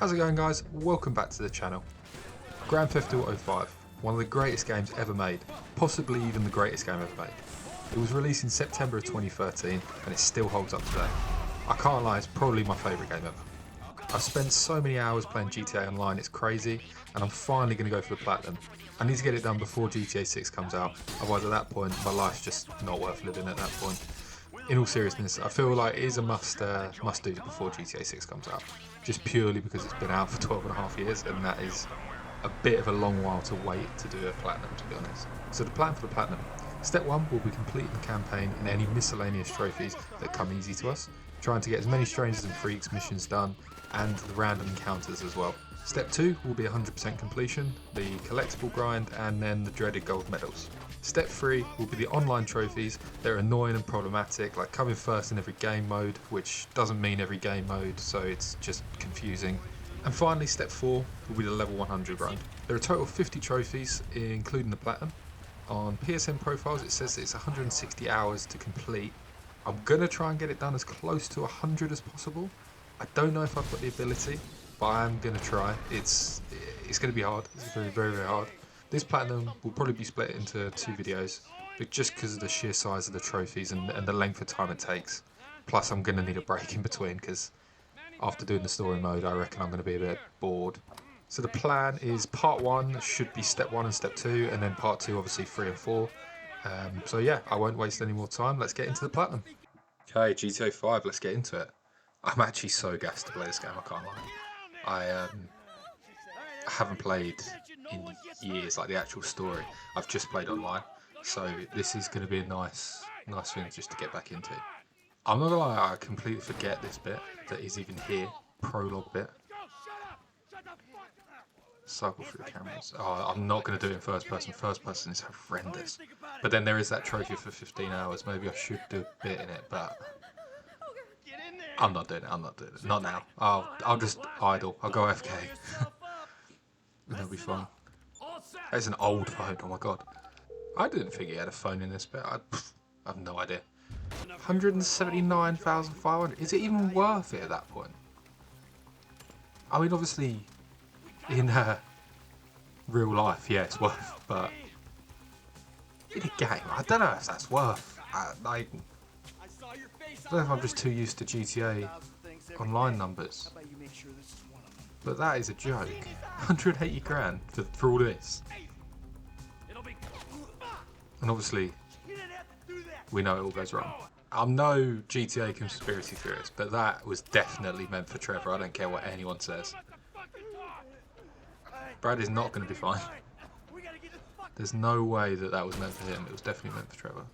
How's it going, guys? Welcome back to the channel. Grand Theft Auto 5, one of the greatest games ever made, possibly even the greatest game ever made. It was released in September of 2013 and it still holds up today. I can't lie, it's probably my favourite game ever. I've spent so many hours playing GTA Online, it's crazy, and I'm finally going to go for the platinum. I need to get it done before GTA 6 comes out, otherwise at that point my life's just not worth living at that point. In all seriousness, I feel like it is a must do before GTA 6 comes out, just purely because it's been out for 12 and a half years, and that is a bit of a long while to wait to do a platinum, to be honest. So the plan for the platinum: step 1 will be completing the campaign and any miscellaneous trophies that come easy to us, trying to get as many strangers and freaks missions done, and the random encounters as well. Step 2 will be 100% completion, the collectible grind, and then the dreaded gold medals. Step 3 will be the online trophies. They're annoying and problematic, like coming first in every game mode, which doesn't mean every game mode, so it's just confusing. And finally, step 4 will be the level 100 grind. There are a total of 50 trophies, including the platinum. On PSN profiles it says it's 160 hours to complete. I'm going to try and get it done as close to 100 as possible. I don't know if I've got the ability, but I am going to try. It's going to be hard. It's going to be very, very hard. This platinum will probably be split into 2 videos, but just because of the sheer size of the trophies and the length of time it takes. Plus I'm going to need a break in between, because after doing the story mode I reckon I'm going to be a bit bored. So the plan is part 1 should be step 1 and step 2, and then part 2 obviously 3 and 4. So yeah, I won't waste any more time. Let's get into the platinum. Okay, GTA 5, let's get into it. I'm actually so gassed to play this game, I can't lie. I haven't played in years, like the actual story. I've just played online, so this is going to be a nice thing just to get back into. I'm not gonna lie, I completely forget this bit that is even here, prologue bit. Cycle through the cameras. Oh, I'm not going to do it in first person. First person is horrendous. But then there is that trophy for 15 hours. Maybe I should do a bit in it, but I'm not doing it. Not now. I'll just idle. I'll go AFK. That'll be fun. It's an old phone. Oh my god. I didn't think he had a phone in this bit. I have no idea. 179,500. Is it even worth it at that point? I mean, obviously, in real life, yeah, it's worth, but in a game, I don't know if that's worth. I don't know if I'm just too used to GTA Online numbers, but that is a joke. 180 grand for all this. And obviously, we know it all goes wrong. I'm no GTA conspiracy theorist, but that was definitely meant for Trevor. I don't care what anyone says. Brad is not going to be fine. There's no way that was meant for him. It was definitely meant for Trevor.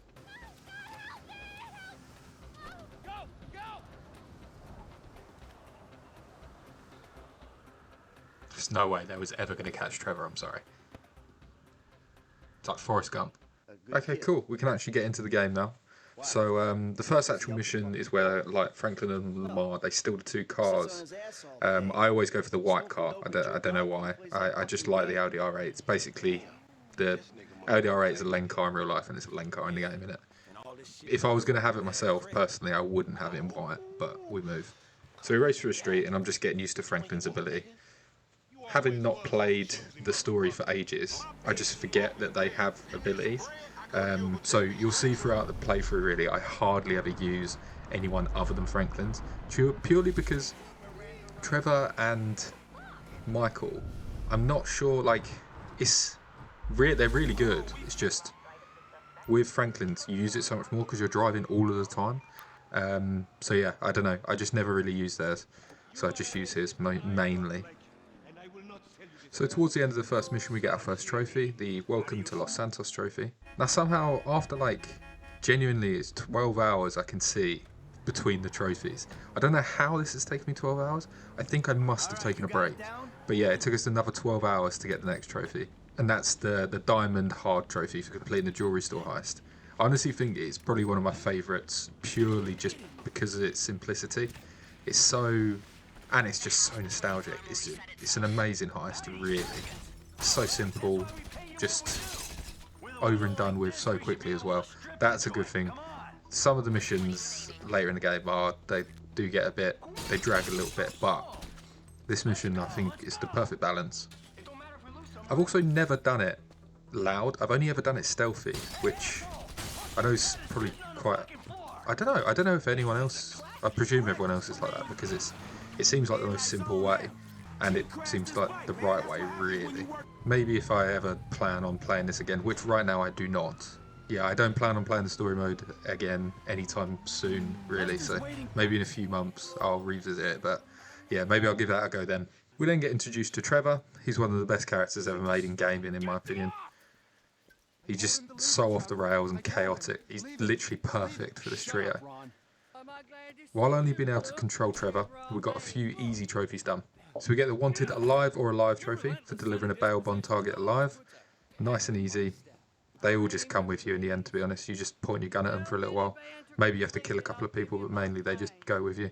There's no way that was ever going to catch Trevor, I'm sorry. It's like Forrest Gump. Okay, cool. We can actually get into the game now. So the first actual mission is where, like, Franklin and Lamar, they steal the 2 cars. I always go for the white car. I don't know why. I just like the Audi R8. It's basically, the Audi R8 is a lane car in real life, and it's a lane car in the game, innit? If I was going to have it myself, personally, I wouldn't have it in white, but we move. So we race through a street, and I'm just getting used to Franklin's ability. Having not played the story for ages, I just forget that they have abilities. So you'll see throughout the playthrough, really, I hardly ever use anyone other than Franklin's, purely because Trevor and Michael, I'm not sure, like, they're really good. It's just with Franklin's, you use it so much more because you're driving all of the time. So yeah, I don't know, I just never really use theirs, so I just use his mainly. So towards the end of the first mission we get our first trophy, the Welcome to Los Santos trophy. Now somehow, after like, genuinely it's 12 hours I can see between the trophies. I don't know how this has taken me 12 hours. I think I must have taken a break. But yeah, it took us another 12 hours to get the next trophy. And that's the Diamond Hard trophy for completing the jewelry store heist. I honestly think it's probably one of my favourites, purely just because of its simplicity. It's so... and it's just so nostalgic. It's an amazing heist, really. It's so simple, just over and done with so quickly as well. That's a good thing. Some of the missions later in the game they do get they drag a little bit, but This mission, I think, is the perfect balance. I've also never done it loud. I've only ever done it stealthy, which I know is probably quite... I don't know if anyone else... I presume everyone else is like that, because it seems like the most simple way, and it seems like the right way, really. Maybe if I ever plan on playing this again, which right now I do not. Yeah, I don't plan on playing the story mode again anytime soon, really, so maybe in a few months I'll revisit it, but yeah, maybe I'll give that a go then. We then get introduced to Trevor. He's one of the best characters ever made in gaming, in my opinion. He's just so off the rails and chaotic. He's literally perfect for this trio. While only being able to control Trevor, we got a few easy trophies done. So we get the wanted alive or alive trophy for delivering a bail bond target alive. Nice and easy. They all just come with you in the end, to be honest. You just point your gun at them for a little while. Maybe you have to kill a couple of people, but mainly they just go with you.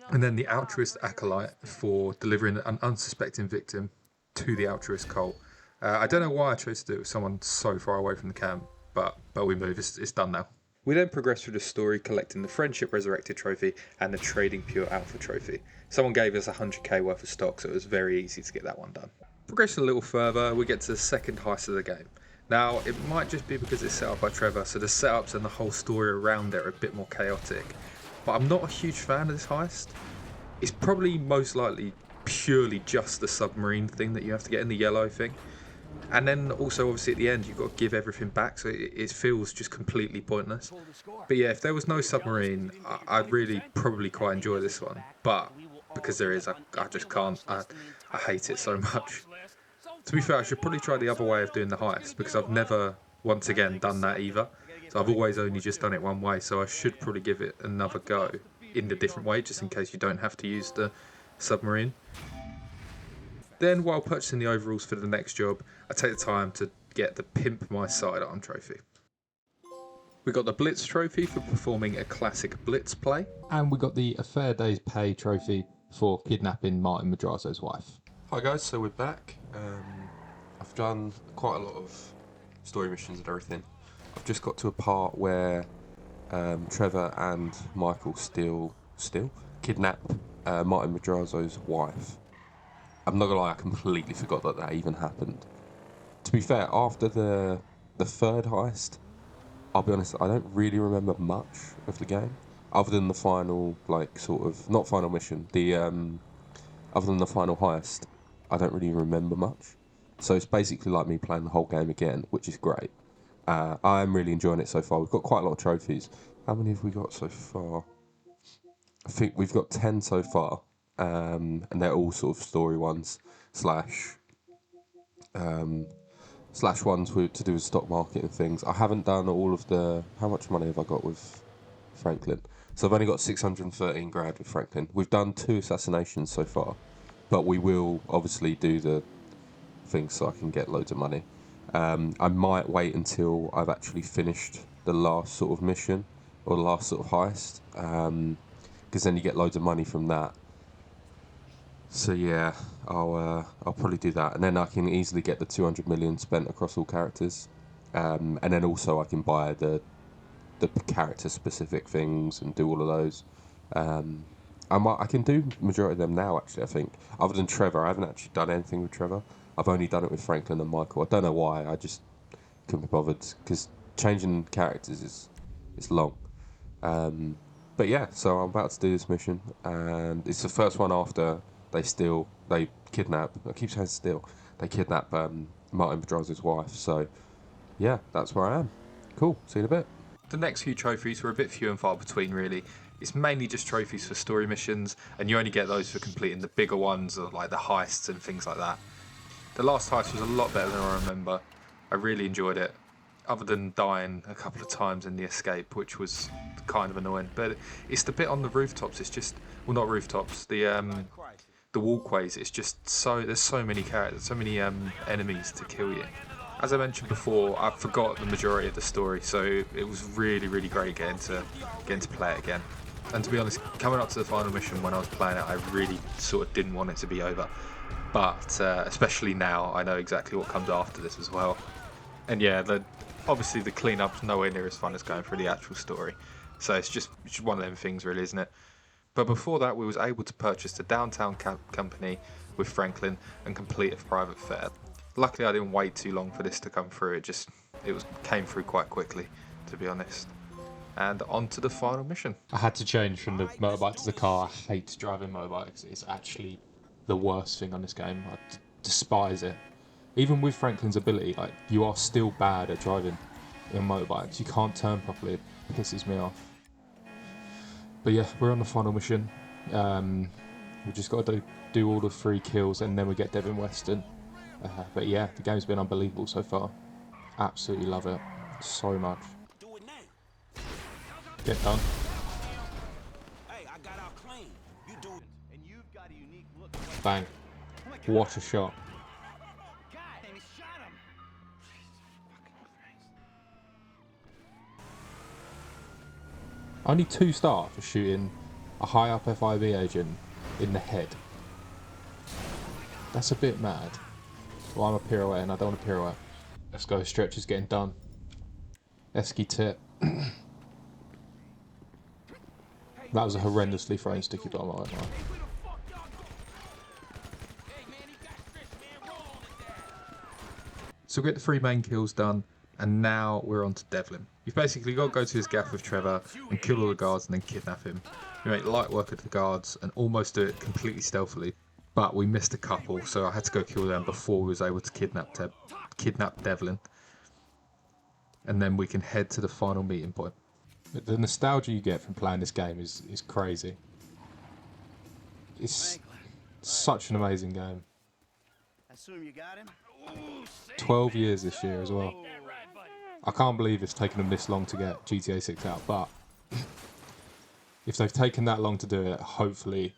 And then the altruist acolyte for delivering an unsuspecting victim to the altruist cult. I don't know why I chose to do it with someone so far away from the camp, but we move. It's done now. We then progress through the story, collecting the Friendship Resurrected trophy and the Trading Pure Alpha trophy. Someone gave us 100k worth of stock, so it was very easy to get that one done. Progressing a little further, we get to the second heist of the game. Now, it might just be because it's set up by Trevor, so the setups and the whole story around it are a bit more chaotic. But I'm not a huge fan of this heist. It's probably most likely purely just the submarine thing that you have to get in, the yellow thing. And then also obviously at the end you've got to give everything back, so it feels just completely pointless. But yeah, if there was no submarine, I'd really probably quite enjoy this one. But because there is, I just can't. I hate it so much. To be fair, I should probably try the other way of doing the heist, because I've never, once again, done that either. So I've always only just done it one way, so I should probably give it another go in the different way, just in case you don't have to use the submarine. Then, while purchasing the overalls for the next job, I take the time to get the Pimp My Sidearm trophy. We got the Blitz trophy for performing a classic Blitz play. And we got the A Fair Day's Pay trophy for kidnapping Martin Madrazo's wife. Hi guys, so we're back. I've done quite a lot of story missions and everything. I've just got to a part where Trevor and Michael still kidnap Martin Madrazo's wife. I'm not gonna lie, I completely forgot that even happened. To be fair, after the third heist, I'll be honest, I don't really remember much of the game, other than the final, not final mission, other than the final heist, I don't really remember much. So it's basically like me playing the whole game again, which is great. I am really enjoying it so far. We've got quite a lot of trophies. How many have we got so far? I think we've got 10 so far, and they're all sort of story ones, slash ones to do with stock market and things. I haven't done all of the... How much money have I got with Franklin? So I've only got 613 grand with Franklin. We've done 2 assassinations so far, but we will obviously do the things so I can get loads of money. I might wait until I've actually finished the last sort of mission or the last sort of heist, because then you get loads of money from that. So yeah, I'll probably do that, and then I can easily get the 200 million spent across all characters, and then also I can buy the character specific things and do all of those. I can do majority of them now, actually. I think, other than Trevor, I haven't actually done anything with Trevor. I've only done it with Franklin and Michael. I don't know why. I just couldn't be bothered, because changing characters is long. But yeah, so I'm about to do this mission, and it's the first one after they kidnap. I keep saying steal. They kidnap Martin Madrazo's wife. So yeah, that's where I am. Cool. See you in a bit. The next few trophies were a bit few and far between, really. It's mainly just trophies for story missions, and you only get those for completing the bigger ones, or like the heists and things like that. The last heist was a lot better than I remember. I really enjoyed it, other than dying a couple of times in the escape, which was kind of annoying. But it's the bit on the rooftops. It's just, well, not rooftops. The walkways. It's just there's so many characters, so many enemies to kill you. As I mentioned before, I forgot the majority of the story, so it was really, really great getting to play it again. And to be honest, coming up to the final mission when I was playing it, I really sort of didn't want it to be over. But especially now, I know exactly what comes after this as well. And yeah, obviously the cleanup's nowhere near as fun as going through the actual story. So it's just one of them things, really, isn't it? But before that, we was able to purchase the downtown company with Franklin and complete a private fair. Luckily, I didn't wait too long for this to come through. It came through quite quickly, to be honest. And on to the final mission. I had to change from the motorbike to the car. I hate driving motorbikes. It's actually the worst thing on this game. I despise it. Even with Franklin's ability, like, you are still bad at driving in motorbikes. You can't turn properly. It pisses me off. But yeah, we're on the final mission. We just got to do all the 3 kills and then we get Devin Weston. But yeah, the game's been unbelievable so far. Absolutely love it so much. Get done. Bang. What a shot. Only 2 star for shooting a high up FIB agent in the head. That's a bit mad. Well, I'm a pirouette and I don't want to pirouette. Let's go, stretch is getting done. Esky tip. That was a horrendously thrown sticky bomb, I won't lie. So we get the 3 main kills done, and now we're on to Devlin. You've basically got to go to his gaff with Trevor and kill all the guards and then kidnap him. We make light work of the guards and almost do it completely stealthily, but we missed a couple, so I had to go kill them before we was able to kidnap Devlin. And then we can head to the final meeting point. But the nostalgia you get from playing this game is crazy. It's such an amazing game. 12 years this year as well. I can't believe it's taken them this long to get GTA 6 out, but if they've taken that long to do it, hopefully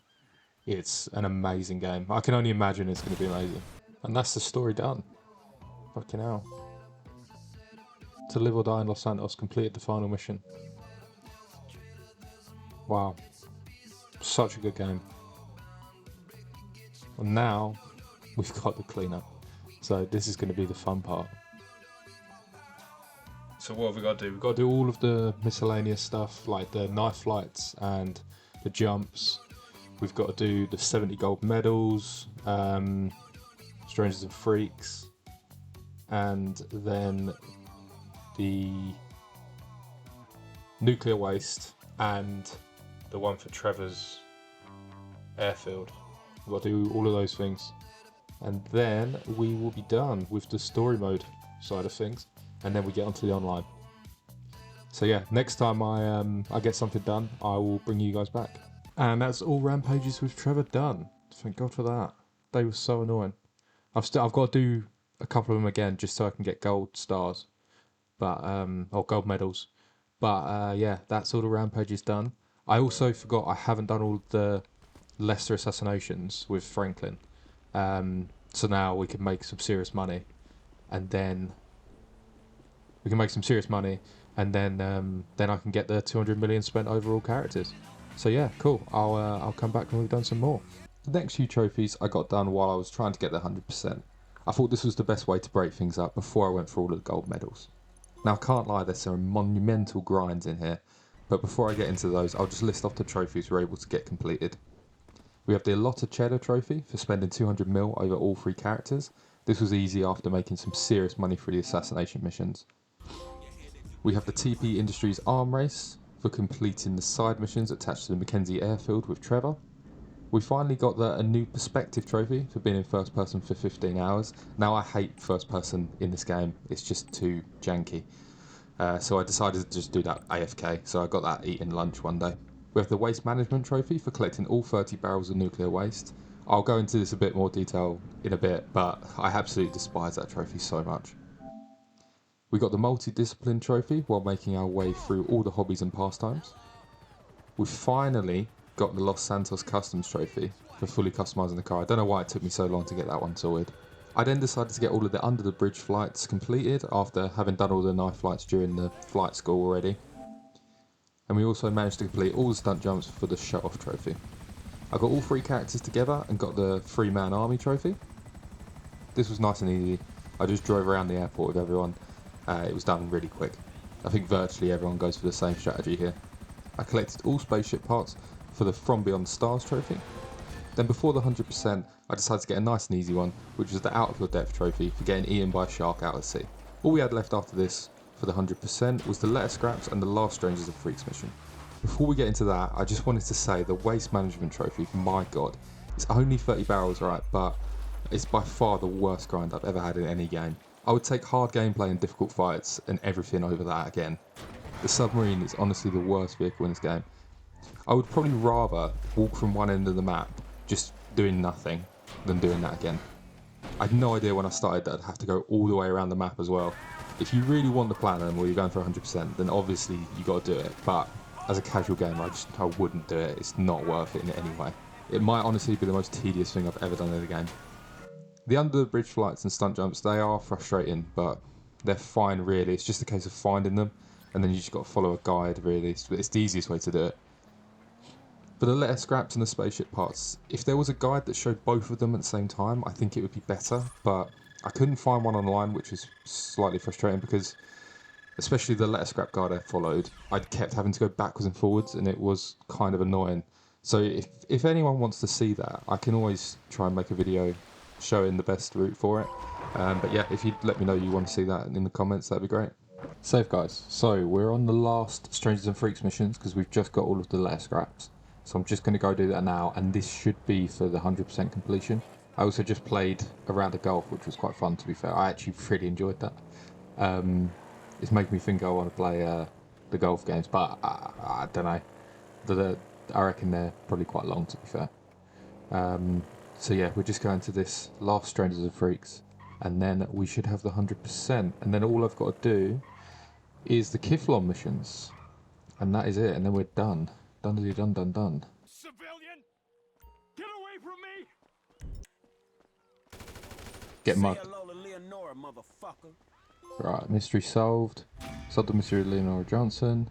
it's an amazing game. I can only imagine it's going to be amazing. And that's the story done. Fucking hell. To Live or Die in Los Santos completed the final mission. Wow. Such a good game. And now we've got the cleanup. So this is going to be the fun part. So what have we got to do? We've got to do all of the miscellaneous stuff, like the knife flights and the jumps. We've got to do the 70 gold medals, Strangers and Freaks, and then the nuclear waste and the one for Trevor's airfield. We've got to do all of those things. And then we will be done with the story mode side of things. And then we get onto the online. So yeah, next time I get something done, I will bring you guys back. And that's all rampages with Trevor done. Thank God for that. They were so annoying. I've got to do a couple of them again just so I can get gold stars, but or gold medals. But yeah, that's all the rampages done. I also forgot I haven't done all the Leicester assassinations with Franklin. So now we can make some serious money, and then then I can get the 200 million spent over all characters. So yeah, cool. I'll come back when we've done some more. The next few trophies I got done while I was trying to get the 100%. I thought this was the best way to break things up before I went for all of the gold medals. Now I can't lie, there's some monumental grinds in here, but before I get into those, I'll just list off the trophies we're able to get completed. We have the Allotted Cheddar trophy for spending 200 mil over all 3 characters. This was easy after making some serious money through the assassination missions. We have the TP Industries arm race for completing the side missions attached to the Mackenzie airfield with Trevor. We finally got a new perspective trophy for being in first person for 15 hours. Now I hate first person in this game, it's just too janky. So I decided to just do that AFK, so I got that eating lunch one day. We have the waste management trophy for collecting all 30 barrels of nuclear waste. I'll go into this a bit more detail in a bit, but I absolutely despise that trophy so much. We got the multi-discipline trophy while making our way through all the hobbies and pastimes. We finally got the Los Santos Customs trophy for fully customising the car. I don't know why it took me so long to get that one sorted. I then decided to get all of the under the bridge flights completed after having done all the knife flights during the flight school already. And we also managed to complete all the stunt jumps for the show-off trophy. I got all 3 characters together and got the 3-man army trophy. This was nice and easy. I just drove around the airport with everyone. It was done really quick. I think virtually everyone goes for the same strategy here. I collected all spaceship parts for the From Beyond Stars trophy. Then before the 100%, I decided to get a nice and easy one, which was the Out of Your Depth trophy for getting eaten by a shark out at sea. All we had left after this for the 100% was the letter scraps and the last Strangers and Freaks mission. Before we get into that, I just wanted to say the Waste Management trophy, my god, it's only 30 barrels, right, but it's by far the worst grind I've ever had in any game. I would take hard gameplay and difficult fights and everything over that again. The submarine is honestly the worst vehicle in this game. I would probably rather walk from one end of the map just doing nothing than doing that again. I had no idea when I started that I'd have to go all the way around the map as well. If you really want the platinum or you're going for 100%, then obviously you got to do it, but as a casual gamer I wouldn't do it. It's not worth it in any way. It might honestly be the most tedious thing I've ever done in the game. The under the bridge flights and stunt jumps, they are frustrating, but they're fine really. It's just a case of finding them and then you just got to follow a guide really. It's the easiest way to do it. For the letter scraps and the spaceship parts, if there was a guide that showed both of them at the same time, I think it would be better, but I couldn't find one online, which was slightly frustrating because, especially the letter scrap guide I followed, I kept having to go backwards and forwards and it was kind of annoying. So if anyone wants to see that, I can always try and make a video showing the best route for it. But yeah, if you'd let me know you want to see that in the comments, that'd be great. Save guys, so we're on the last Strangers and Freaks missions because we've just got all of the letter scraps. So I'm just going to go do that now, and this should be for the 100% completion. I also just played a round of golf, which was quite fun to be fair. I actually really enjoyed that. It's making me think I want to play the golf games, but I don't know. I reckon they're probably quite long to be fair. So yeah, we're just going to this last Strangers and Freaks, and then we should have the 100%, and then all I've got to do is the Kiflon missions, and that is it, and then we're done. Done. Civilian, get away from me! Get mugged. Say hello to Leonora, motherfucker. Right, mystery solved. Solved the mystery of Leonora Johnson.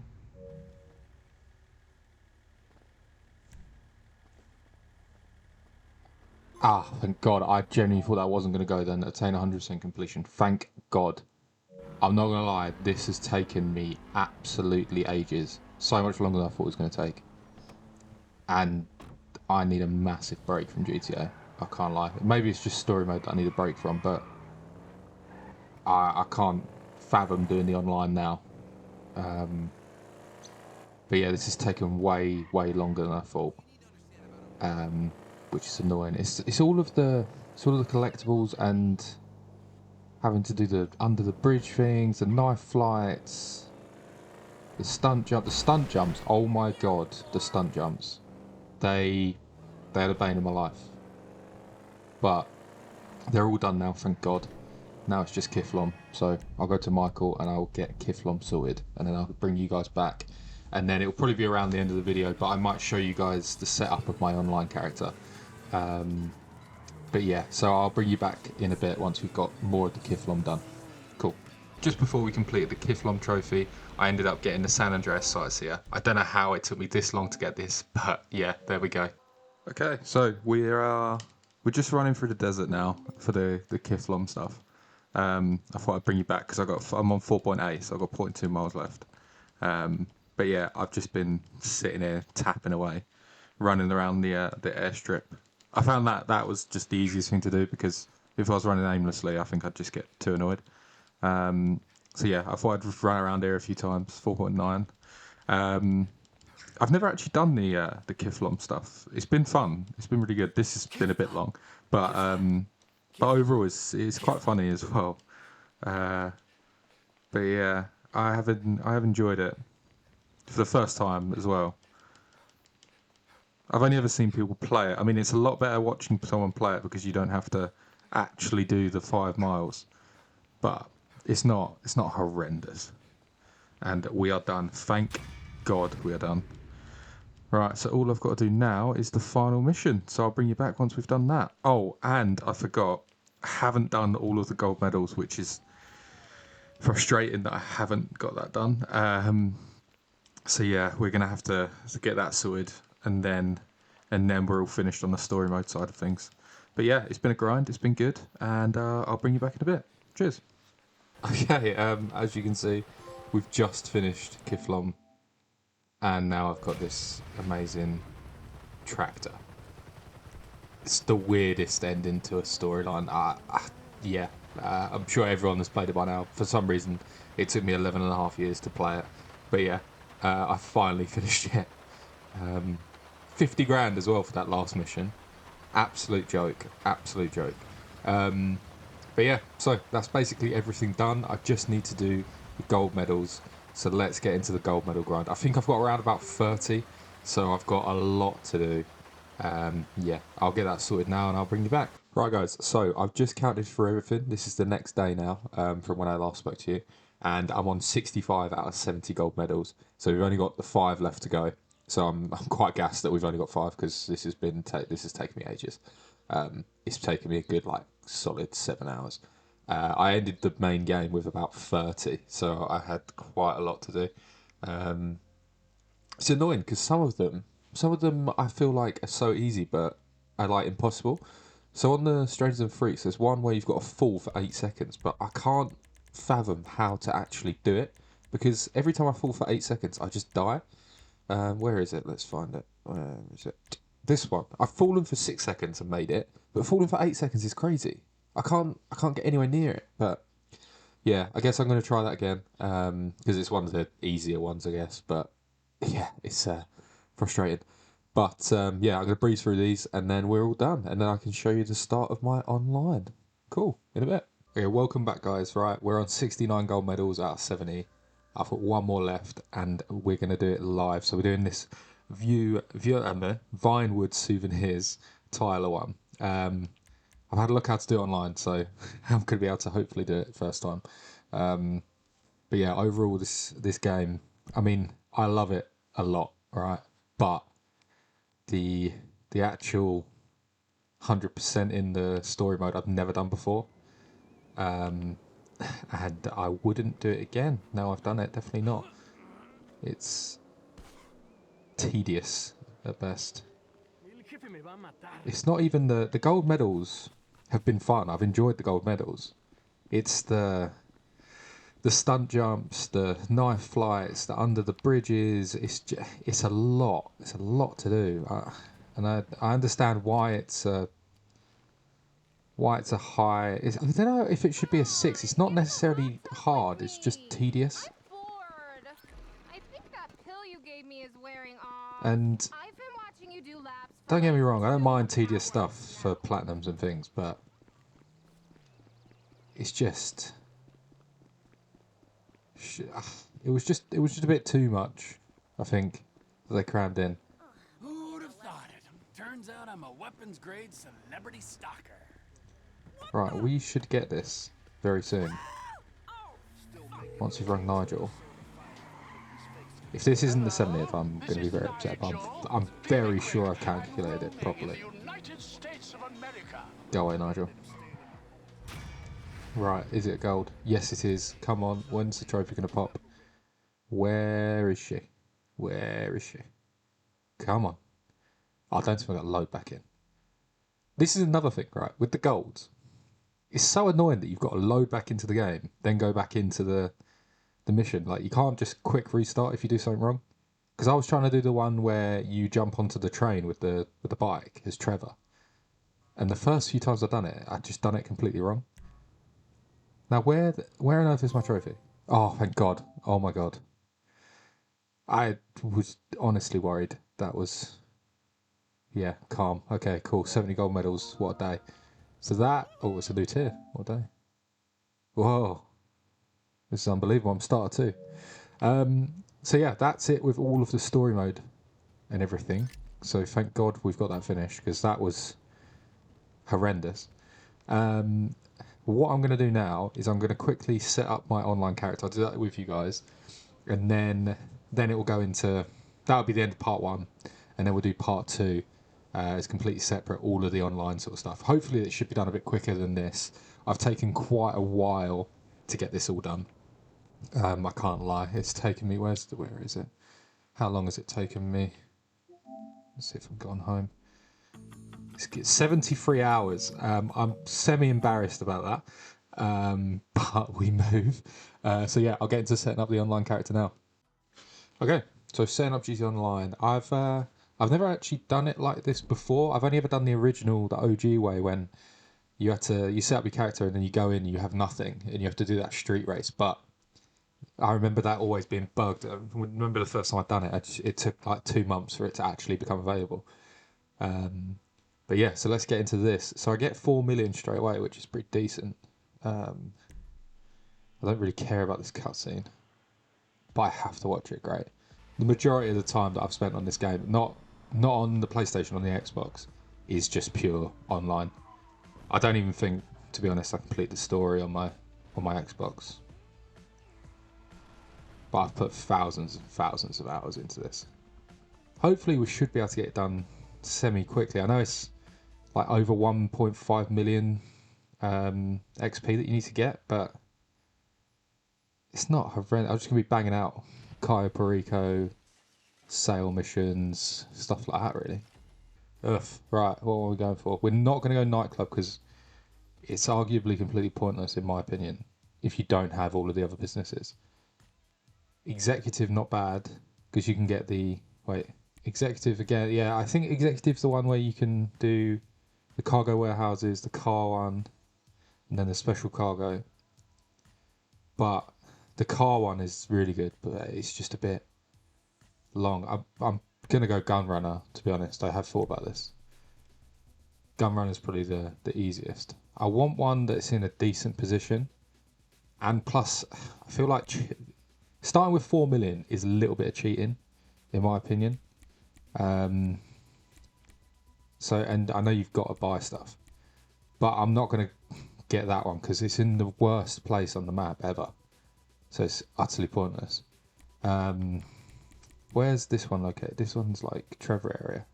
Ah, thank God. I genuinely thought that wasn't going to go then. Attain 100% completion. Thank God. I'm not going to lie, this has taken me absolutely ages. So much longer than I thought it was going to take. And I need a massive break from GTA. I can't lie. Maybe it's just story mode that I need a break from, but I can't fathom doing the online now. But yeah, this has taken way longer than I thought, which is annoying. It's all of the collectibles and having to do the under the bridge things, the knife flights, the stunt jumps. Oh my god, the stunt jumps. They had a bane in my life, but they're all done now, thank God. Now it's just Kiflom, so I'll go to Michael and I'll get Kiflom sorted, and then I'll bring you guys back, and then it'll probably be around the end of the video, but I might show you guys the setup of my online character. But yeah, so I'll bring you back in a bit once we've got more of the Kiflom done. Cool. Just before we completed the Kiflom trophy, I ended up getting the San Andreas sites here. I don't know how it took me this long to get this, but yeah, there we go. Okay, so we're just running through the desert now for the Kiflom stuff. I thought I'd bring you back because I'm on 4.8, so I've got 0.2 miles left. But yeah, I've just been sitting here tapping away, running around the airstrip. I found that was just the easiest thing to do because if I was running aimlessly, I think I'd just get too annoyed. So yeah, I thought I'd run around here a few times. 4.9. I've never actually done the Kiflom stuff. It's been fun. It's been really good. This has been a bit long, but overall it's quite funny as well. But yeah, I have enjoyed it for the first time as well. I've only ever seen people play it. I mean, it's a lot better watching someone play it because you don't have to actually do the 5 miles. But it's not horrendous. And we are done. Thank God we are done. Right, so all I've got to do now is the final mission. So I'll bring you back once we've done that. Oh, and I forgot. I haven't done all of the gold medals, which is frustrating that I haven't got that done. So yeah, we're going to have to get that sorted. And then we're all finished on the story mode side of things. But yeah, it's been a grind. It's been good. And I'll bring you back in a bit. Cheers. Okay, as you can see, we've just finished Kiflom, and now I've got this amazing tractor. It's the weirdest ending to a storyline. Yeah, I'm sure everyone has played it by now. For some reason, it took me 11 and a half years to play it. But yeah, I finally finished it. 50 grand as well for that last mission. Absolute joke. Absolute joke. But yeah, so that's basically everything done. I just need to do the gold medals. So let's get into the gold medal grind. I think I've got around about 30, so I've got a lot to do. Yeah, I'll get that sorted now and I'll bring you back. Right, guys, so I've just counted for everything. This is the next day now from when I last spoke to you. And I'm on 65 out of 70 gold medals. So we've only got the 5 left to go. So I'm quite gassed that we've only got 5 because this has taken me ages. It's taken me a good solid 7 hours. I ended the main game with about 30, so I had quite a lot to do. It's annoying because some of them I feel like are so easy, but are impossible. So on the Strangers and Freaks, there's one where you've got to fall for 8 seconds, but I can't fathom how to actually do it because every time I fall for 8 seconds, I just die. Where is it? Let's find it. Where is it? This one. I've fallen for 6 seconds and made it, but falling for 8 seconds is crazy. I can't get anywhere near it. But yeah, I guess I'm going to try that again because it's one of the easier ones, I guess. But yeah, it's frustrating. But yeah, I'm going to breeze through these and then we're all done. And then I can show you the start of my online. Cool. In a bit. Okay, welcome back, guys. Right, we're on 69 gold medals out of 70. I've got one more left and we're going to do it live. So we're doing this Vinewood Souvenirs Tyler one. I've had a look how to do it online, so I'm going to be able to hopefully do it first time. But yeah, overall, this game, I mean, I love it a lot, right? But the actual 100% in the story mode I've never done before. And I wouldn't do it again. Now I've done it, definitely not. It's tedious at best. It's not even the gold medals have been fun. I've enjoyed the gold medals. It's the stunt jumps, the knife flights, the under the bridges. It's a lot. It's a lot to do. And I understand why it's a high. I don't know if it should be a 6. It's not necessarily hard. It's just tedious. I'm bored. I think that pill you gave me is wearing off. And I've been watching you do laps. don't get me wrong, I don't mind tedious stuff for platinums and things, but it's just it was just a bit too much, I think, that they crammed in. Who would have thought it? Turns out I'm a weapons grade celebrity stalker. Right, we should get this very soon. Once we've rung Nigel. If this isn't the 70th, I'm going to be very upset, but I'm very sure I've calculated it properly. Go away, Nigel. Right, is it gold? Yes, it is. Come on, when's the trophy going to pop? Where is she? Where is she? Come on. I don't think I've got to load back in. This is another thing, right, with the golds. It's so annoying that you've got to load back into the game, then go back into the mission. You can't just quick restart if you do something wrong. Because I was trying to do the one where you jump onto the train with the bike as Trevor. And the first few times I've done it, I've just done it completely wrong. Now, where on earth is my trophy? Oh, thank God. Oh, my God. I was honestly worried. That was... Yeah, calm. Okay, cool. 70 gold medals. What a day. So that... Oh, it's a new tier. What a day. Whoa. This is unbelievable. I'm starter too. So yeah, that's it with all of the story mode and everything. So thank God we've got that finished because that was horrendous. What I'm going to do now is I'm going to quickly set up my online character. I'll do that with you guys. And then it will go into... That'll be the end of part 1. And then we'll do part 2. It's completely separate, all of the online sort of stuff. Hopefully it should be done a bit quicker than this. I've taken quite a while to get this all done. I can't lie. It's taken me... Where is it? How long has it taken me? Let's see if I've gone home. It's 73 hours. I'm semi-embarrassed about that. But we move. So yeah, I'll get into setting up the online character now. Okay, so setting up GT Online. I've I've never actually done it like this before. I've only ever done the original, the OG way, when you set up your character and then you go in and you have nothing and you have to do that street race. But I remember that always being bugged. I remember the first time I'd done it, it took like 2 months for it to actually become available. But yeah, so let's get into this. So I get 4 million straight away, which is pretty decent. I don't really care about this cutscene, but I have to watch it. Great. The majority of the time that I've spent on this game, not on the PlayStation, on the Xbox, is just pure online. I don't even think, to be honest, I complete the story on my Xbox. But I've put thousands and thousands of hours into this. Hopefully we should be able to get it done semi-quickly. I know it's like over 1.5 million XP that you need to get, but it's not horrendous. I'm just going to be banging out Cayo Perico, sale missions, stuff like that, really. Ugh. Right, what are we going for? We're not going to go nightclub because it's arguably completely pointless, in my opinion, if you don't have all of the other businesses. Executive, not bad, because you can get the... Wait, executive again. Yeah, I think executive's the one where you can do the cargo warehouses, the car one, and then the special cargo. But the car one is really good, but it's just a bit long. I'm going to go gun runner, to be honest. I have thought about this. Gun runner is probably the easiest. I want one that's in a decent position. And plus, I feel like starting with 4 million is a little bit of cheating, in my opinion. And I know you've got to buy stuff, but I'm not going to get that one because it's in the worst place on the map ever. So it's utterly pointless. Where's this one located? This one's like Trevor area.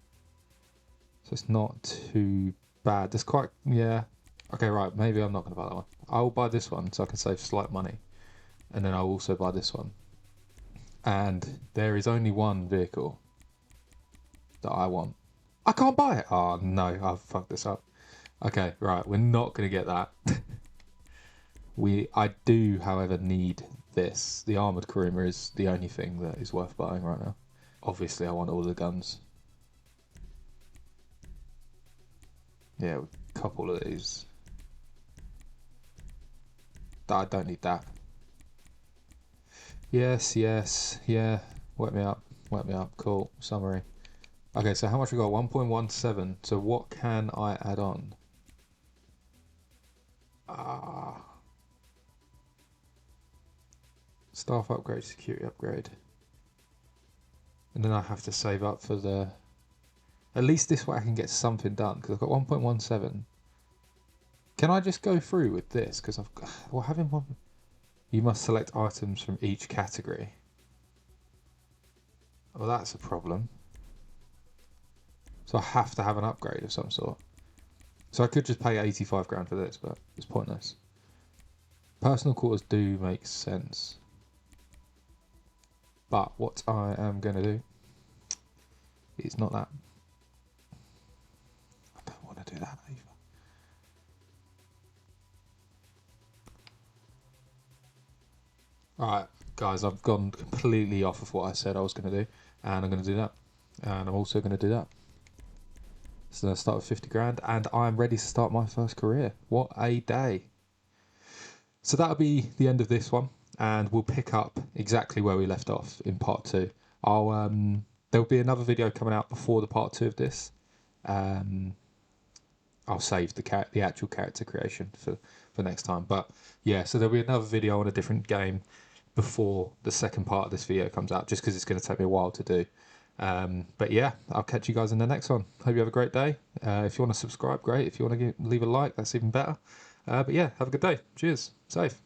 So it's not too bad. There's quite, yeah. Okay, right. Maybe I'm not going to buy that one. I'll buy this one so I can save slight money. And then I'll also buy this one. And there is only one vehicle that I want. I can't buy it. Oh no, I've fucked this up. Okay, right. We're not going to get that. I do, however, need this. The armoured Kuruma is the only thing that is worth buying right now. Obviously, I want all the guns. Yeah, a couple of these. I don't need that. Yes, yeah. Wet me up. Cool. Summary. Okay, so how much we got? 1.17. So what can I add on? Staff upgrade, security upgrade. And then I have to save up for the... At least this way I can get something done, because I've got 1.17. Can I just go through with this? Because I've got... Well, having one... You must select items from each category. Well, that's a problem. So I have to have an upgrade of some sort. So I could just pay 85 grand for this, but it's pointless. Personal quarters do make sense. But what I am going to do is not that. I don't want to do that either. Alright, guys, I've gone completely off of what I said I was going to do. And I'm going to do that. And I'm also going to do that. So I start with 50 grand. And I'm ready to start my first career. What a day. So that'll be the end of this one. And we'll pick up exactly where we left off in part 2. There'll be another video coming out before the part 2 of this. I'll save the actual character creation for next time. But yeah, so there'll be another video on a different game before the second part of this video comes out, just because it's going to take me a while to do. But yeah, I'll catch you guys in the next one. Hope you have a great day. If you want to subscribe, great. If you want to leave a like, that's even better. But yeah, have a good day. Cheers. Safe.